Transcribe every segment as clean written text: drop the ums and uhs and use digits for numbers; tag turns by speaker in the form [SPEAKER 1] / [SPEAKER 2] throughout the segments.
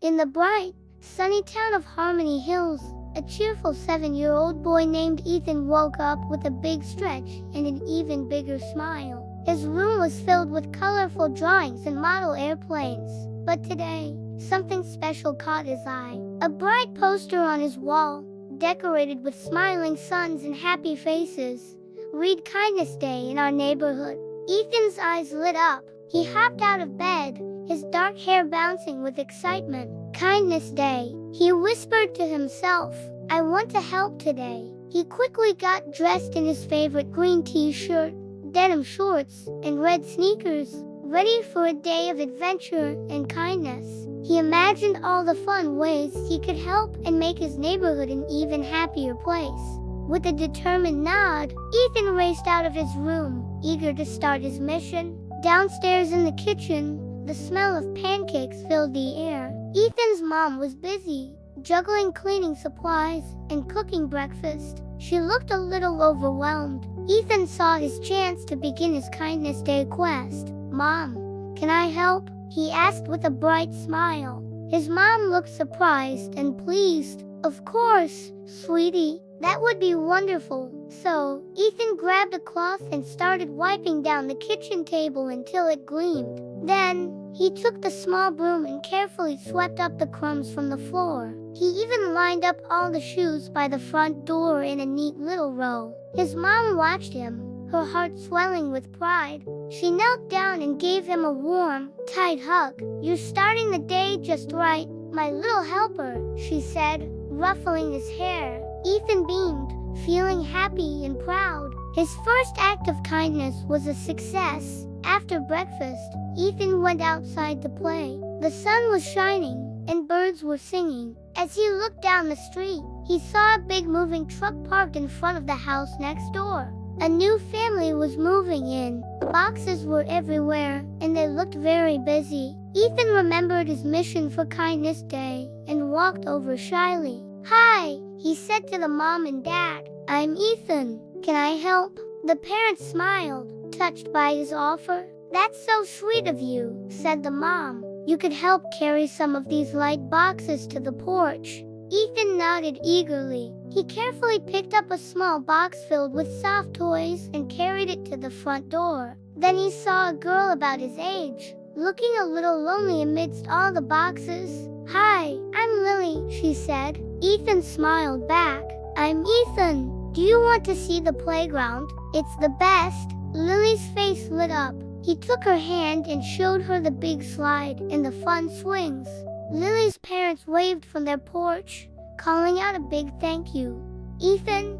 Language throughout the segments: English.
[SPEAKER 1] In the bright, sunny town of Harmony Hills, a cheerful 7-year-old boy named Ethan woke up with a big stretch and an even bigger smile. His room was filled with colorful drawings and model airplanes. But today, something special caught his eye. A bright poster on his wall, decorated with smiling suns and happy faces, read Kindness Day in our neighborhood. Ethan's eyes lit up. He hopped out of bed, his dark hair bouncing with excitement. Kindness Day, he whispered to himself. I want to help today. He quickly got dressed in his favorite green t-shirt, denim shorts, and red sneakers, ready for a day of adventure and kindness. He imagined all the fun ways he could help and make his neighborhood an even happier place. With a determined nod, Ethan raced out of his room, eager to start his mission. Downstairs in the kitchen, the smell of pancakes filled the air. Ethan's mom was busy, juggling cleaning supplies and cooking breakfast. She looked a little overwhelmed. Ethan saw his chance to begin his Kindness Day quest. Mom, can I help? He asked with a bright smile. His mom looked surprised and pleased. Of course, sweetie, that would be wonderful. So, Ethan grabbed a cloth and started wiping down the kitchen table until it gleamed. Then, he took the small broom and carefully swept up the crumbs from the floor. He even lined up all the shoes by the front door in a neat little row. His mom watched him, her heart swelling with pride. She knelt down and gave him a warm, tight hug. You're starting the day just right, my little helper, she said, ruffling his hair. Ethan beamed, feeling happy and proud. His first act of kindness was a success. After breakfast, Ethan went outside to play. The sun was shining, and birds were singing. As he looked down the street, he saw a big moving truck parked in front of the house next door. A new family was moving in. Boxes were everywhere, and they looked very busy. Ethan remembered his mission for Kindness Day and walked over shyly. Hi, he said to the mom and dad. I'm Ethan. Can I help? The parents smiled, touched by his offer. That's so sweet of you, said the mom. You could help carry some of these light boxes to the porch. Ethan nodded eagerly. He carefully picked up a small box filled with soft toys and carried it to the front door. Then he saw a girl about his age, looking a little lonely amidst all the boxes. Hi, I'm Lily, she said. Ethan smiled back. I'm Ethan. Do you want to see the playground? It's the best. Lily's face lit up. He took her hand and showed her the big slide and the fun swings. Lily's parents waved from their porch, calling out a big thank you. Ethan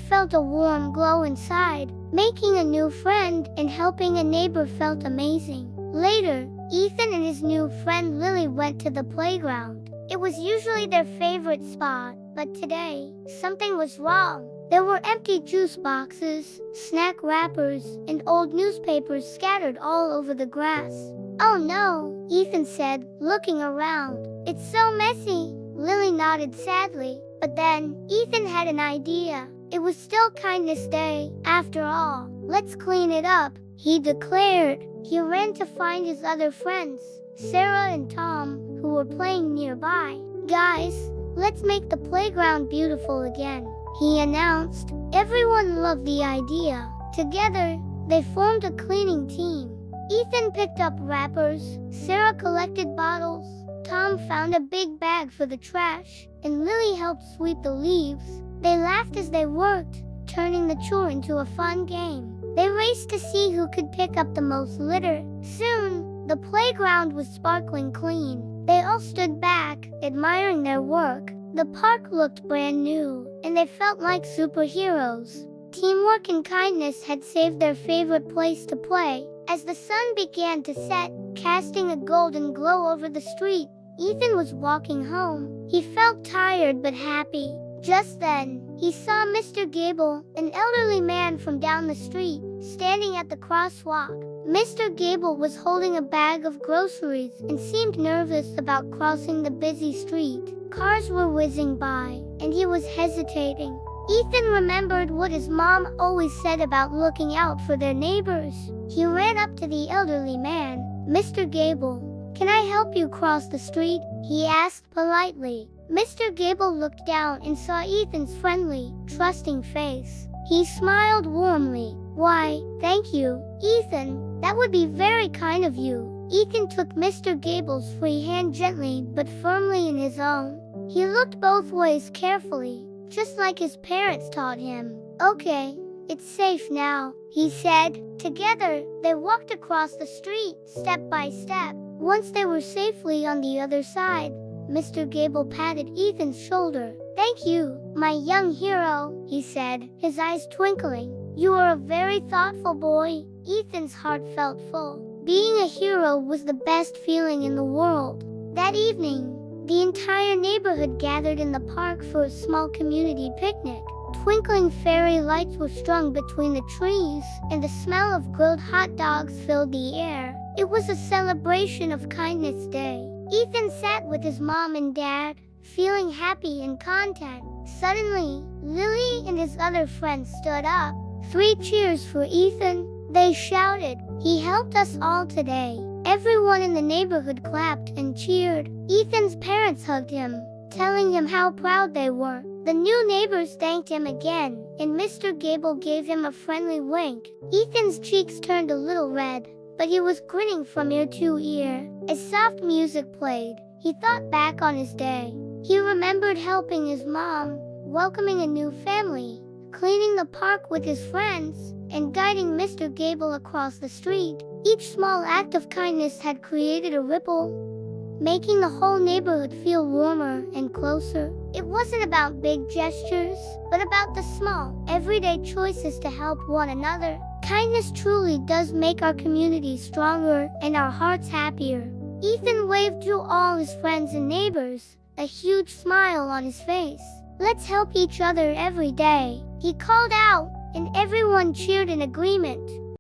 [SPEAKER 1] felt a warm glow inside. Making a new friend and helping a neighbor felt amazing. Later, Ethan and his new friend Lily went to the playground. It was usually their favorite spot, but today, something was wrong. There were empty juice boxes, snack wrappers, and old newspapers scattered all over the grass. Oh no, Ethan said, looking around. It's so messy. Lily nodded sadly. But then, Ethan had an idea. It was still Kindness Day, after all. Let's clean it up, he declared. He ran to find his other friends, Sarah and Tom, who were playing nearby. Guys, let's make the playground beautiful again, he announced. Everyone loved the idea. Together, they formed a cleaning team. Ethan picked up wrappers, Sarah collected bottles, Tom found a big bag for the trash, and Lily helped sweep the leaves. They laughed as they worked, turning the chore into a fun game. They raced to see who could pick up the most litter. Soon, the playground was sparkling clean. They all stood back, admiring their work. The park looked brand new, and they felt like superheroes. Teamwork and kindness had saved their favorite place to play. As the sun began to set, casting a golden glow over the street, Ethan was walking home. He felt tired but happy. Just then, he saw Mr. Gable, an elderly man from down the street, standing at the crosswalk. Mr. Gable was holding a bag of groceries and seemed nervous about crossing the busy street. Cars were whizzing by, and he was hesitating. Ethan remembered what his mom always said about looking out for their neighbors. He ran up to the elderly man. Mr. Gable, "Can I help you cross the street?" he asked politely. Mr. Gable looked down and saw Ethan's friendly, trusting face. He smiled warmly. "Why, thank you, Ethan. That would be very kind of you." Ethan took Mr. Gable's free hand gently but firmly in his own. He looked both ways carefully, just like his parents taught him. "Okay, it's safe now," he said. Together, they walked across the street, step by step. Once they were safely on the other side, Mr. Gable patted Ethan's shoulder. "Thank you, my young hero," he said, his eyes twinkling. "You are a very thoughtful boy." Ethan's heart felt full. Being a hero was the best feeling in the world. That evening, the entire neighborhood gathered in the park for a small community picnic. Twinkling fairy lights were strung between the trees, and the smell of grilled hot dogs filled the air. It was a celebration of Kindness Day. Ethan sat with his mom and dad, feeling happy and content. Suddenly, Lily and his other friends stood up. "3 cheers for Ethan," they shouted. "He helped us all today." Everyone in the neighborhood clapped and cheered. Ethan's parents hugged him, telling him how proud they were. The new neighbors thanked him again, and Mr. Gable gave him a friendly wink. Ethan's cheeks turned a little red, but he was grinning from ear to ear. As soft music played, he thought back on his day. He remembered helping his mom, welcoming a new family, cleaning the park with his friends, and guiding Mr. Gable across the street. Each small act of kindness had created a ripple, making the whole neighborhood feel warmer and closer. It wasn't about big gestures, but about the small, everyday choices to help one another. Kindness truly does make our community stronger and our hearts happier. Ethan waved to all his friends and neighbors, a huge smile on his face. "Let's help each other every day," he called out, and everyone cheered in agreement.